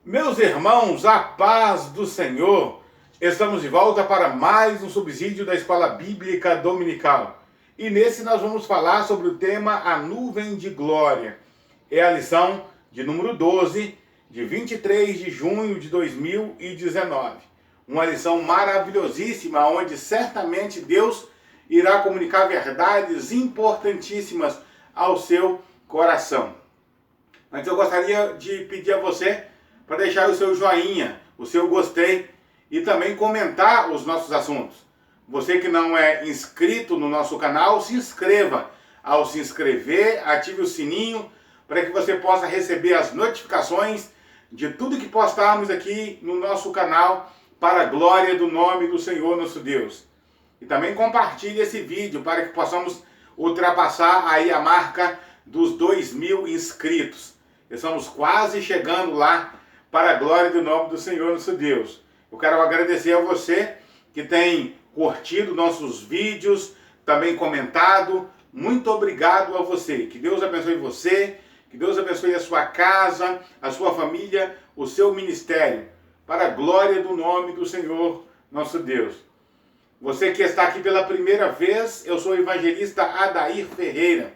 Meus irmãos, a paz do Senhor, estamos de volta para mais um subsídio da Escola Bíblica Dominical. E nesse nós vamos falar sobre o tema A Nuvem de Glória. É a lição de número 12, de 23 de junho de 2019. Uma lição maravilhosíssima, onde certamente Deus irá comunicar verdades importantíssimas ao seu coração. Antes eu gostaria de pedir a você para deixar o seu joinha, o seu gostei e também comentar os nossos assuntos. Você que não é inscrito no nosso canal, se inscreva. Ao se inscrever, ative o sininho para que você possa receber as notificações de tudo que postarmos aqui no nosso canal para a glória do nome do Senhor nosso Deus. E também compartilhe esse vídeo para que possamos ultrapassar aí a marca dos 2.000 inscritos. Estamos quase chegando lá para a glória do nome do Senhor nosso Deus. Eu quero agradecer a você que tem curtido nossos vídeos, também comentado. Muito obrigado a você. Que Deus abençoe você, que Deus abençoe a sua casa, a sua família, o seu ministério, para a glória do nome do Senhor nosso Deus. Você que está aqui pela primeira vez, eu sou o evangelista Adair Ferreira,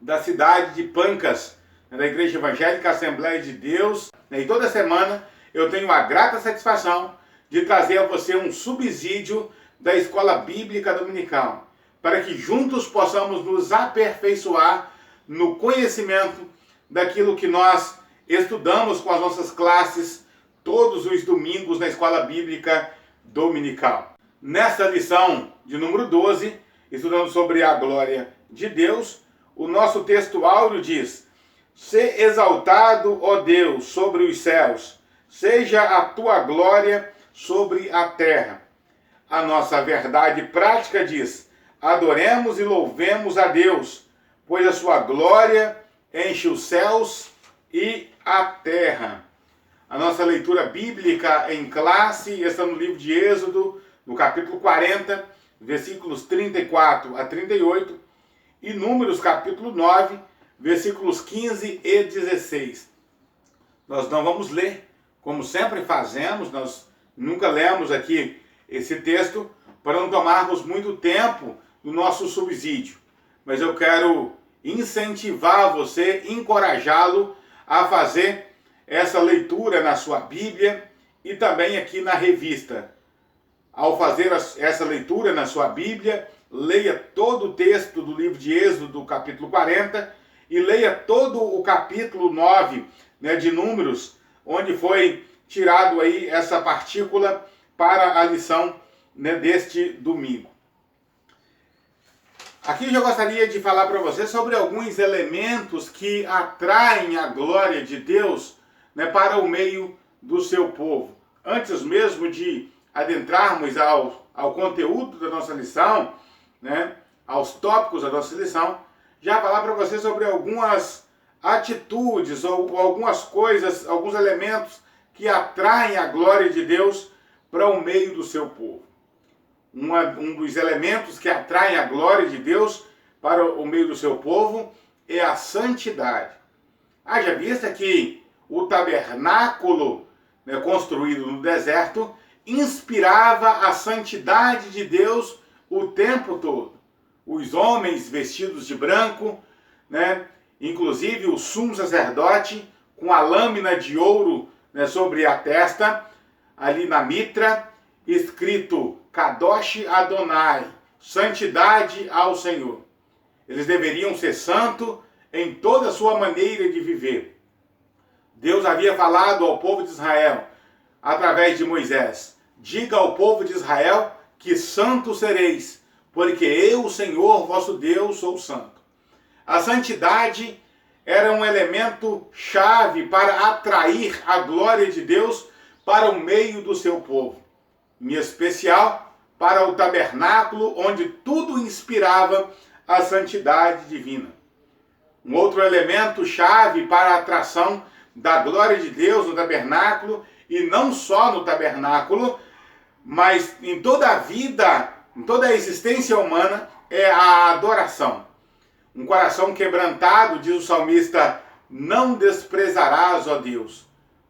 da cidade de Pancas, da Igreja Evangélica Assembleia de Deus. E toda semana eu tenho a grata satisfação de trazer a você um subsídio da Escola Bíblica Dominical, para que juntos possamos nos aperfeiçoar no conhecimento daquilo que nós estudamos com as nossas classes todos os domingos na Escola Bíblica Dominical. Nesta lição de número 12, estudando sobre a glória de Deus, o nosso texto áureo diz: "Sê exaltado, ó Deus, sobre os céus, seja a tua glória sobre a terra." A nossa verdade prática diz: adoremos e louvemos a Deus, pois a sua glória enche os céus e a terra. A nossa leitura bíblica em classe está no livro de Êxodo, no capítulo 40, versículos 34 a 38, e Números, capítulo 9, versículos 15 e 16. Nós não vamos ler, como sempre fazemos, nós nunca lemos aqui esse texto, para não tomarmos muito tempo do nosso subsídio. Mas eu quero incentivar você, encorajá-lo a fazer essa leitura na sua Bíblia e também aqui na revista. Ao fazer essa leitura na sua Bíblia, leia todo o texto do livro de Êxodo, do capítulo 40, e leia todo o capítulo 9, de Números, onde foi tirado aí essa partícula para a lição, deste domingo. Aqui eu já gostaria de falar para você sobre alguns elementos que atraem a glória de Deus, para o meio do seu povo. Antes mesmo de adentrarmos ao conteúdo da nossa lição, aos tópicos da nossa lição, já falar para você sobre algumas atitudes ou algumas coisas, alguns elementos que atraem a glória de Deus para o meio do seu povo. Um dos elementos que atraem a glória de Deus para o meio do seu povo é a santidade. Haja vista que o tabernáculo, construído no deserto, inspirava a santidade de Deus o tempo todo. Os homens vestidos de branco, inclusive o sumo sacerdote com a lâmina de ouro, sobre a testa, ali na mitra, escrito Kadosh Adonai, santidade ao Senhor. Eles deveriam ser santos em toda a sua maneira de viver. Deus havia falado ao povo de Israel, através de Moisés: diga ao povo de Israel que santos sereis, porque eu, o Senhor vosso Deus, sou santo. A santidade era um elemento chave para atrair a glória de Deus para o meio do seu povo, em especial para o tabernáculo, onde tudo inspirava a santidade divina. Um outro elemento chave para a atração da glória de Deus no tabernáculo, e não só no tabernáculo, mas em toda a vida, em toda a existência humana, é a adoração. Um coração quebrantado, diz o salmista, não desprezarás, ó Deus.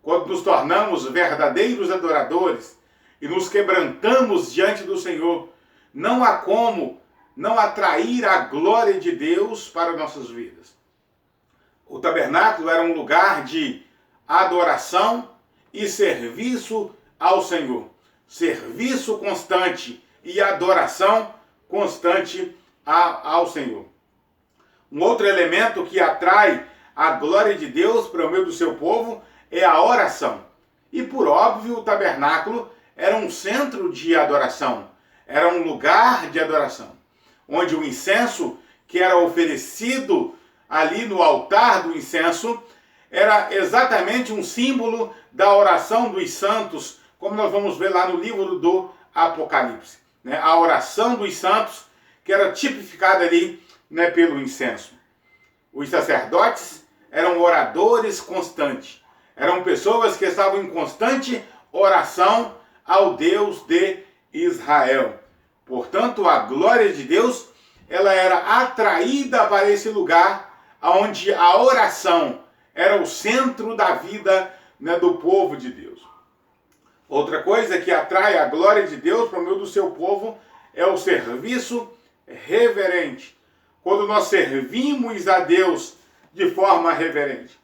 quando nos tornamos verdadeiros adoradores e nos quebrantamos diante do Senhor, não há como não atrair a glória de Deus para nossas vidas. O tabernáculo era um lugar de adoração e serviço ao Senhor. Serviço constante e adoração constante ao Senhor. Um outro elemento que atrai a glória de Deus para o meio do seu povo é a oração. E por óbvio, o tabernáculo era um centro de adoração, era um lugar de adoração, onde o incenso que era oferecido ali no altar do incenso era exatamente um símbolo da oração dos santos, como nós vamos ver lá no livro do Apocalipse. Né? A oração dos santos que era tipificada ali, né, pelo incenso. Os sacerdotes eram oradores constantes, eram pessoas que estavam em constante oração ao Deus de Israel. Portanto, a glória de Deus, ela era atraída para esse lugar onde a oração era o centro da vida, né, do povo de Deus. Outra coisa que atrai a glória de Deus para o meio do seu povo é o serviço reverente. Quando nós servimos a Deus de forma reverente.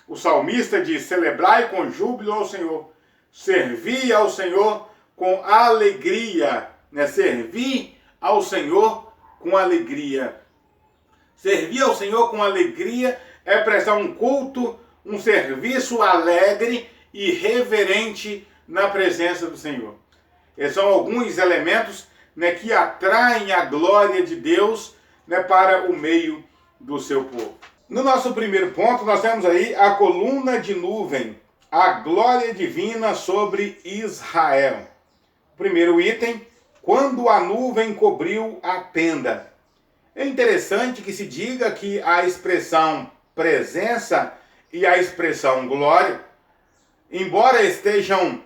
O salmista diz: celebrai com júbilo ao Senhor, servi ao Senhor com alegria, né? Servir ao Senhor com alegria. Servir ao Senhor com alegria é prestar um culto, um serviço alegre e reverente na presença do Senhor. Esses são alguns elementos, né, que atraem a glória de Deus, né, para o meio do seu povo. No nosso primeiro ponto, nós temos aí a coluna de nuvem, a glória divina sobre Israel. Primeiro item, quando a nuvem cobriu a tenda. É interessante que se diga que a expressão presença e a expressão glória, embora estejam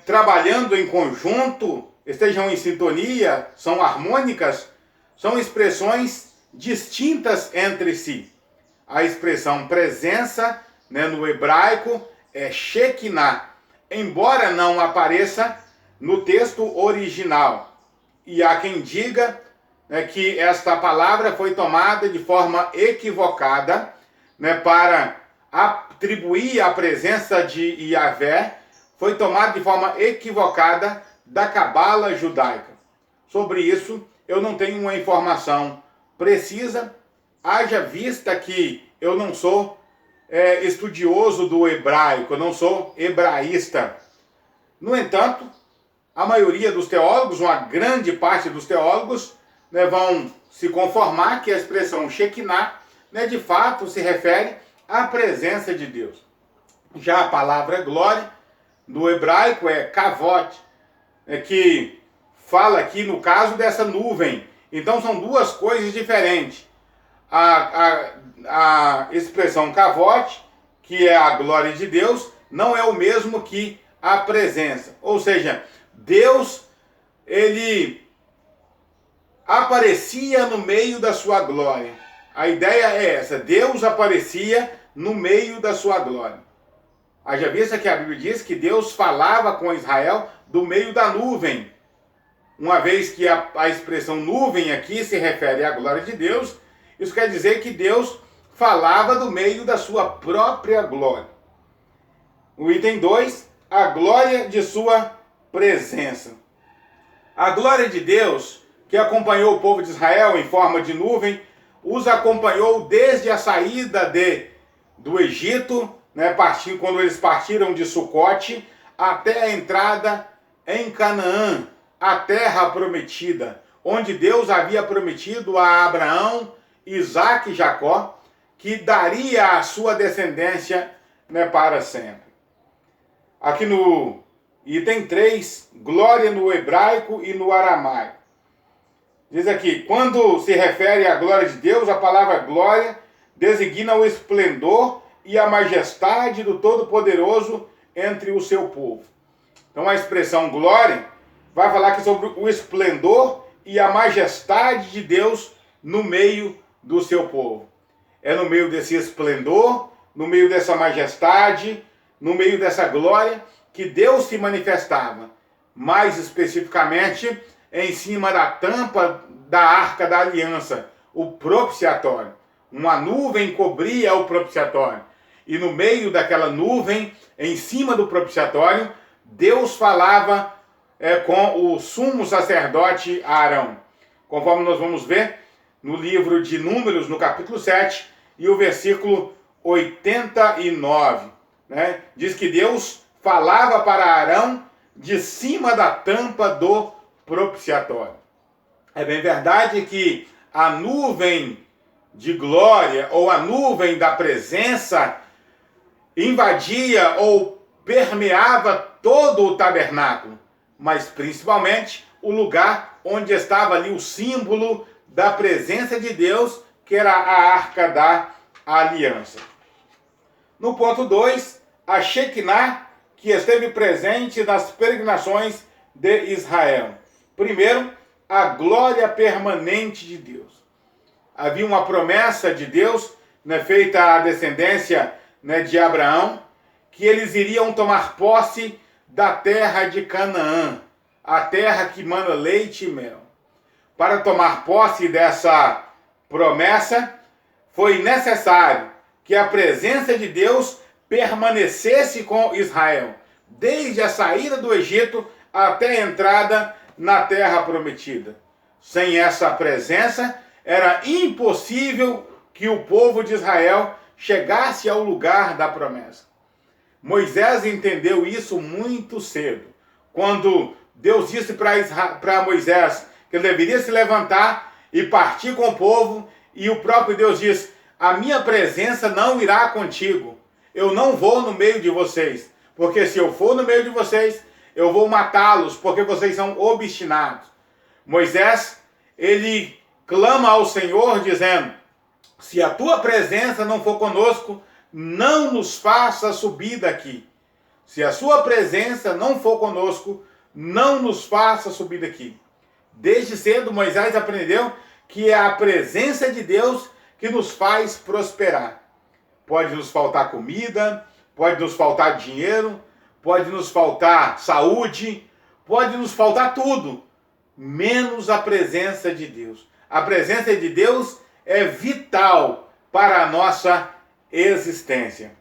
trabalhando em conjunto, estejam em sintonia, são harmônicas, são expressões distintas entre si. A expressão presença, né, no hebraico é Shekinah, embora não apareça no texto original. E há quem diga, né, que esta palavra foi tomada de forma equivocada, né, para atribuir a presença de Yahvé, foi tomada de forma equivocada da cabala judaica. Sobre isso, eu não tenho uma informação precisa, haja vista que eu não sou estudioso do hebraico, eu não sou hebraísta. No entanto, a maioria dos teólogos, uma grande parte dos teólogos, né, vão se conformar que a expressão Shekinah, né, de fato se refere à presença de Deus. Já a palavra glória, do hebraico, é kavod, que fala aqui no caso dessa nuvem. Então são duas coisas diferentes. A expressão kavod, que é a glória de Deus, não é o mesmo que a presença. Ou seja, Deus, ele aparecia no meio da sua glória. A ideia é essa: Deus aparecia no meio da sua glória. Haja vista que a Bíblia diz que Deus falava com Israel do meio da nuvem. Uma vez que a expressão nuvem aqui se refere à glória de Deus, isso quer dizer que Deus falava do meio da sua própria glória. O item 2, a glória de sua presença. A glória de Deus, que acompanhou o povo de Israel em forma de nuvem, os acompanhou desde a saída do Egito, né, quando eles partiram de Sucote, até a entrada em Canaã, a terra prometida, onde Deus havia prometido a Abraão, Isaque e Jacó, que daria a sua descendência, né, para sempre. Aqui no item 3, glória no hebraico e no aramaico. Diz aqui, quando se refere à glória de Deus, a palavra glória designa o esplendor e a majestade do Todo-Poderoso entre o seu povo. Então a expressão glória vai falar aqui sobre o esplendor e a majestade de Deus no meio do seu povo. É no meio desse esplendor, no meio dessa majestade, no meio dessa glória, que Deus se manifestava, mais especificamente em cima da tampa da Arca da Aliança, o propiciatório. Uma nuvem cobria o propiciatório. E no meio daquela nuvem, em cima do propiciatório, Deus falava com o sumo sacerdote Arão. Conforme nós vamos ver no livro de Números, no capítulo 7, e o versículo 89. Né? Diz que Deus falava para Arão de cima da tampa do propiciatório. É bem verdade que a nuvem de glória, ou a nuvem da presença, invadia ou permeava todo o tabernáculo, mas principalmente o lugar onde estava ali o símbolo da presença de Deus, que era a Arca da Aliança. No ponto 2, a Shekinah, que esteve presente nas peregrinações de Israel. Primeiro, a glória permanente de Deus. Havia uma promessa de Deus, né, feita à descendência, né, de Abraão, que eles iriam tomar posse da terra de Canaã, a terra que mana leite e mel. Para tomar posse dessa promessa, foi necessário que a presença de Deus permanecesse com Israel, desde a saída do Egito até a entrada na terra prometida. Sem essa presença, era impossível que o povo de Israel chegasse ao lugar da promessa. Moisés entendeu isso muito cedo, quando Deus disse para Moisés que ele deveria se levantar e partir com o povo, e o próprio Deus diz: a minha presença não irá contigo, eu não vou no meio de vocês, porque se eu for no meio de vocês, eu vou matá-los, porque vocês são obstinados. Moisés, ele clama ao Senhor dizendo: se a tua presença não for conosco, não nos faça subir daqui. Se a sua presença não for conosco, não nos faça subir daqui. Desde cedo Moisés aprendeu que é a presença de Deus que nos faz prosperar. Pode nos faltar comida, pode nos faltar dinheiro, pode nos faltar saúde, pode nos faltar tudo, menos a presença de Deus. A presença de Deus é vital para a nossa existência.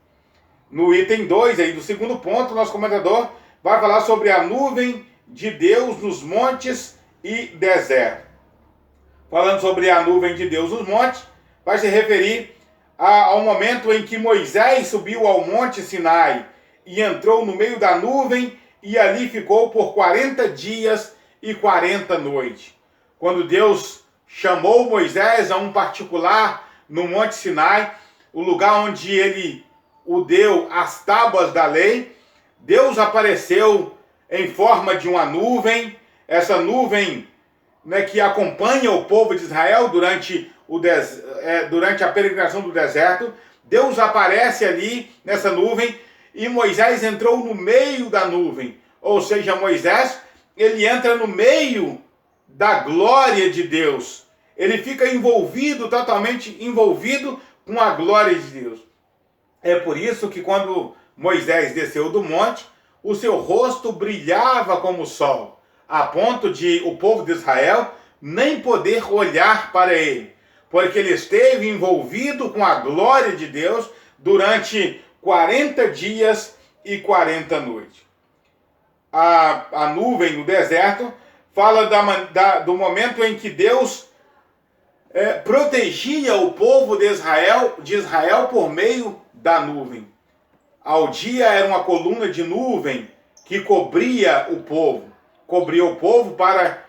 No item 2, aí do segundo ponto, nosso comentador vai falar sobre a nuvem de Deus nos montes e deserto. Falando sobre a nuvem de Deus nos montes, vai se referir ao momento em que Moisés subiu ao monte Sinai e entrou no meio da nuvem e ali ficou por 40 dias e 40 noites. Quando Deus chamou Moisés a um particular no monte Sinai, o lugar onde ele o deu as tábuas da lei, Deus apareceu em forma de uma nuvem, essa nuvem, né, que acompanha o povo de Israel durante a peregrinação do deserto. Deus aparece ali nessa nuvem e Moisés entrou no meio da nuvem, ou seja, Moisés, ele entra no meio da glória de Deus, ele fica envolvido, totalmente envolvido com a glória de Deus. É por isso que quando Moisés desceu do monte, o seu rosto brilhava como o sol, a ponto de o povo de Israel nem poder olhar para ele, porque ele esteve envolvido com a glória de Deus durante 40 dias e 40 noites. A nuvem no deserto fala do momento em que Deus protegia o povo de Israel por meio da nuvem. Ao dia era uma coluna de nuvem que cobria o povo para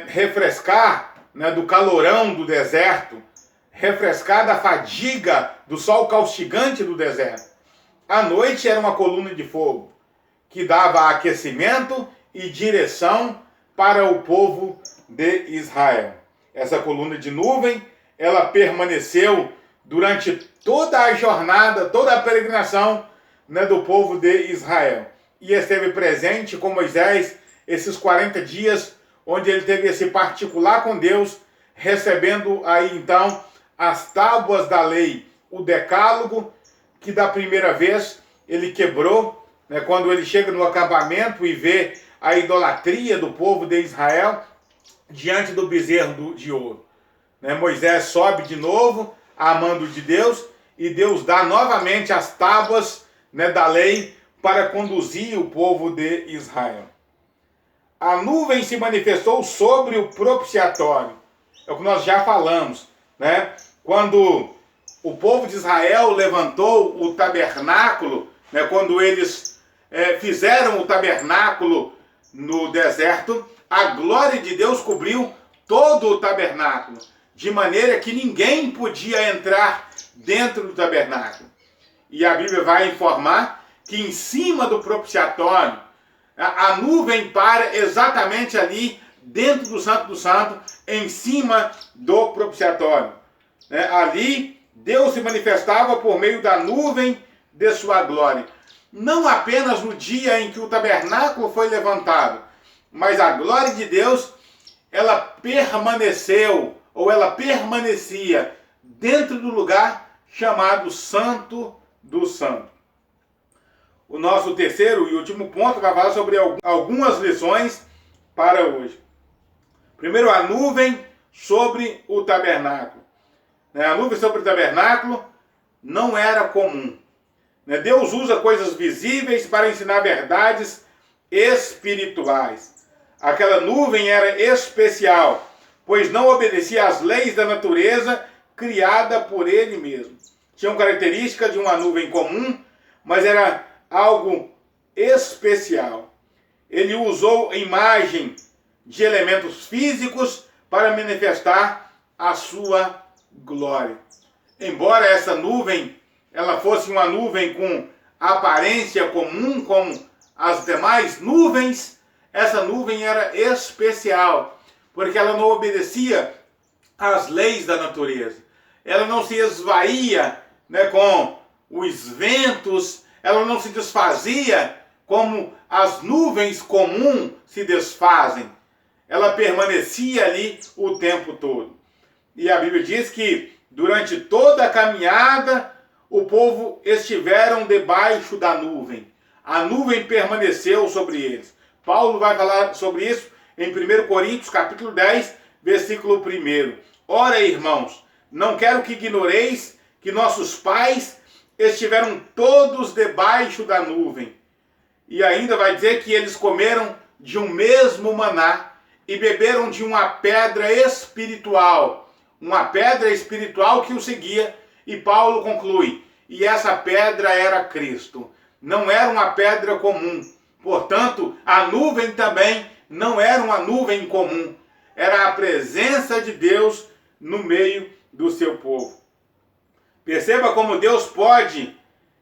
refrescar, né, do calorão do deserto, refrescar da fadiga do sol caustigante do deserto. À noite era uma coluna de fogo que dava aquecimento e direção para o povo de Israel. Essa coluna de nuvem, ela permaneceu durante toda a jornada, toda a peregrinação, né, do povo de Israel. E esteve presente com Moisés esses 40 dias, onde ele teve esse particular com Deus, recebendo aí então as tábuas da lei, o decálogo, que da primeira vez ele quebrou, né, quando ele chega no acampamento e vê a idolatria do povo de Israel diante do bezerro de ouro. Né, Moisés sobe de novo, a mando de Deus, e Deus dá novamente as tábuas, né, da lei para conduzir o povo de Israel. A nuvem se manifestou sobre o propiciatório. É o que nós já falamos, né? Quando o povo de Israel levantou o tabernáculo, né, quando eles fizeram o tabernáculo no deserto, a glória de Deus cobriu todo o tabernáculo, de maneira que ninguém podia entrar dentro do tabernáculo. E a Bíblia vai informar que em cima do propiciatório, a nuvem para exatamente ali, dentro do Santo do Santo, em cima do propiciatório. Ali, Deus se manifestava por meio da nuvem de sua glória. Não apenas no dia em que o tabernáculo foi levantado, mas a glória de Deus, ela permaneceu, ou ela permanecia dentro do lugar chamado Santo do Santo. O nosso terceiro e último ponto vai falar sobre algumas lições para hoje. Primeiro, a nuvem sobre o tabernáculo. A nuvem sobre o tabernáculo não era comum. Deus usa coisas visíveis para ensinar verdades espirituais. Aquela nuvem era especial, pois não obedecia às leis da natureza criada por ele mesmo. Tinha uma característica de uma nuvem comum, mas era algo especial. Ele usou imagem de elementos físicos para manifestar a sua glória. Embora essa nuvem ela fosse uma nuvem com aparência comum como as demais nuvens, essa nuvem era especial, porque ela não obedecia às leis da natureza. Ela não se esvaía, com os ventos, ela não se desfazia como as nuvens comuns se desfazem. Ela permanecia ali o tempo todo. E a Bíblia diz que durante toda a caminhada o povo estiveram debaixo da nuvem. A nuvem permaneceu sobre eles. Paulo vai falar sobre isso em 1 Coríntios, capítulo 10, versículo 1. Ora, irmãos, não quero que ignoreis que nossos pais estiveram todos debaixo da nuvem. E ainda vai dizer que eles comeram de um mesmo maná e beberam de uma pedra espiritual. Uma pedra espiritual que o seguia. E Paulo conclui, e essa pedra era Cristo. Não era uma pedra comum. Portanto, a nuvem também não era uma nuvem comum. Era a presença de Deus no meio do seu povo. Perceba como Deus pode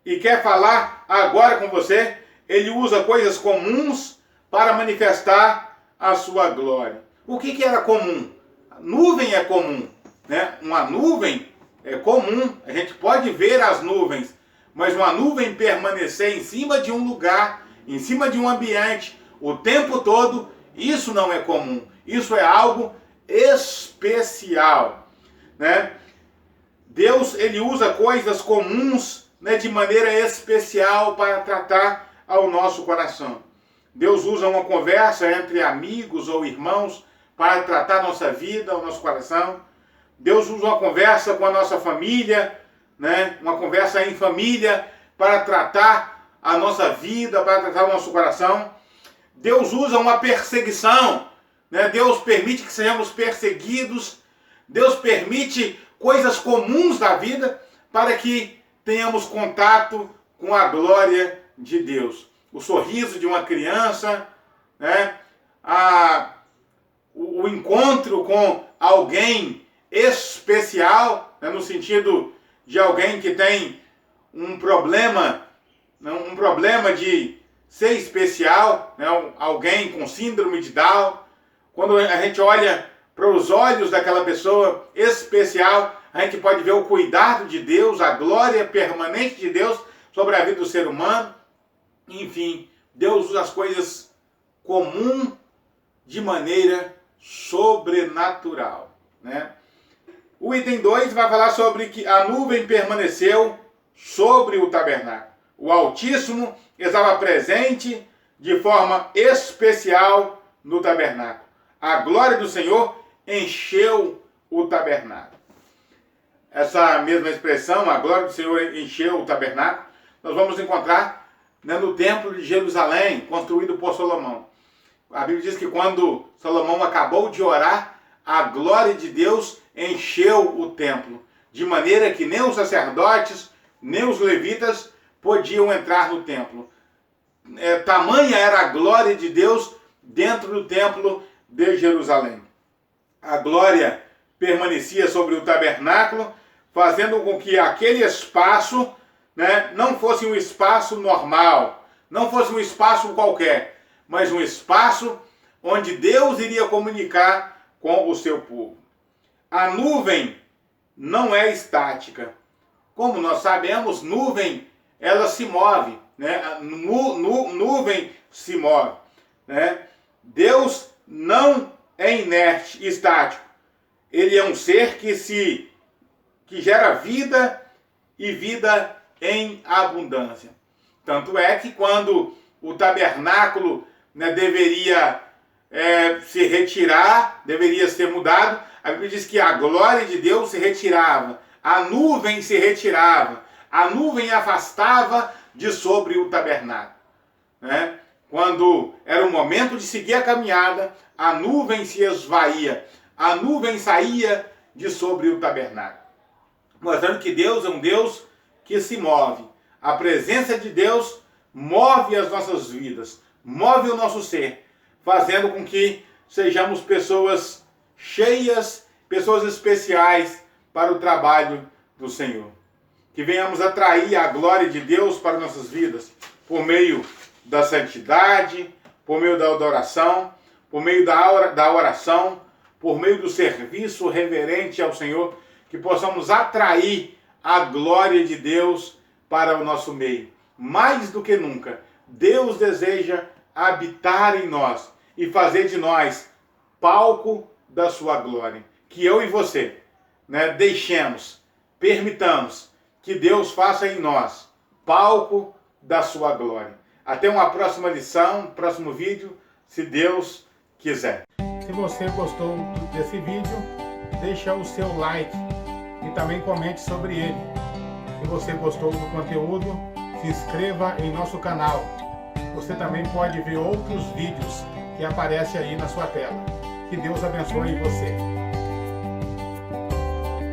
e quer falar agora com você. Ele usa coisas comuns para manifestar a sua glória. O que era comum? A nuvem é comum, Uma nuvem é comum, a gente pode ver as nuvens, mas uma nuvem permanecer em cima de um lugar, em cima de um ambiente, o tempo todo, isso não é comum. Isso é algo especial, Deus, ele usa coisas comuns, de maneira especial para tratar ao nosso coração. Deus usa uma conversa entre amigos ou irmãos para tratar a nossa vida, o nosso coração. Deus usa uma conversa com a nossa família, uma conversa em família para tratar a nossa vida, para tratar o nosso coração. Deus usa uma perseguição, Deus permite que sejamos perseguidos. Deus permite coisas comuns da vida para que tenhamos contato com a glória de Deus. O sorriso de uma criança, o encontro com alguém especial, no sentido de alguém que tem um problema de ser especial, alguém com síndrome de Down. Quando a gente olha para os olhos daquela pessoa especial, a gente pode ver o cuidado de Deus, a glória permanente de Deus sobre a vida do ser humano. Enfim, Deus usa as coisas comuns de maneira sobrenatural, O item 2 vai falar sobre que a nuvem permaneceu sobre o tabernáculo. O Altíssimo estava presente de forma especial no tabernáculo. A glória do Senhor encheu o tabernáculo. Essa mesma expressão, a glória do Senhor encheu o tabernáculo, nós vamos encontrar, né, no templo de Jerusalém, construído por Salomão. A Bíblia diz que quando Salomão acabou de orar, a glória de Deus encheu o templo, de maneira que nem os sacerdotes, nem os levitas podiam entrar no templo. Tamanha era a glória de Deus dentro do templo de Jerusalém. A glória permanecia sobre o tabernáculo, fazendo com que aquele espaço, né, não fosse um espaço normal, não fosse um espaço qualquer, mas um espaço onde Deus iria comunicar com o seu povo. A nuvem não é estática. Como nós sabemos, nuvem, ela se move, né? Nuvem se move, né? Deus não é inerte, estático. Ele é um ser que gera vida e vida em abundância. Tanto é que quando o tabernáculo, né, deveria se retirar, deveria ser mudado, a Bíblia diz que a glória de Deus se retirava, a nuvem se retirava, a nuvem afastava de sobre o tabernáculo, né? Quando era o momento de seguir a caminhada, a nuvem se esvaía, a nuvem saía de sobre o tabernáculo, mostrando que Deus é um Deus que se move. A presença de Deus move as nossas vidas, move o nosso ser, fazendo com que sejamos pessoas cheias, pessoas especiais para o trabalho do Senhor. Que venhamos atrair a glória de Deus para nossas vidas, por meio da santidade, por meio da adoração, por meio da oração, por meio do serviço reverente ao Senhor, que possamos atrair a glória de Deus para o nosso meio. Mais do que nunca, Deus deseja habitar em nós e fazer de nós palco da sua glória. Que eu e você, né, permitamos que Deus faça em nós palco da sua glória. Até uma próxima lição, próximo vídeo, se Deus quiser. Se você gostou desse vídeo, deixa o seu like e também comente sobre ele. Se você gostou do conteúdo, se inscreva em nosso canal. Você também pode ver outros vídeos que aparecem aí na sua tela. Que Deus abençoe você.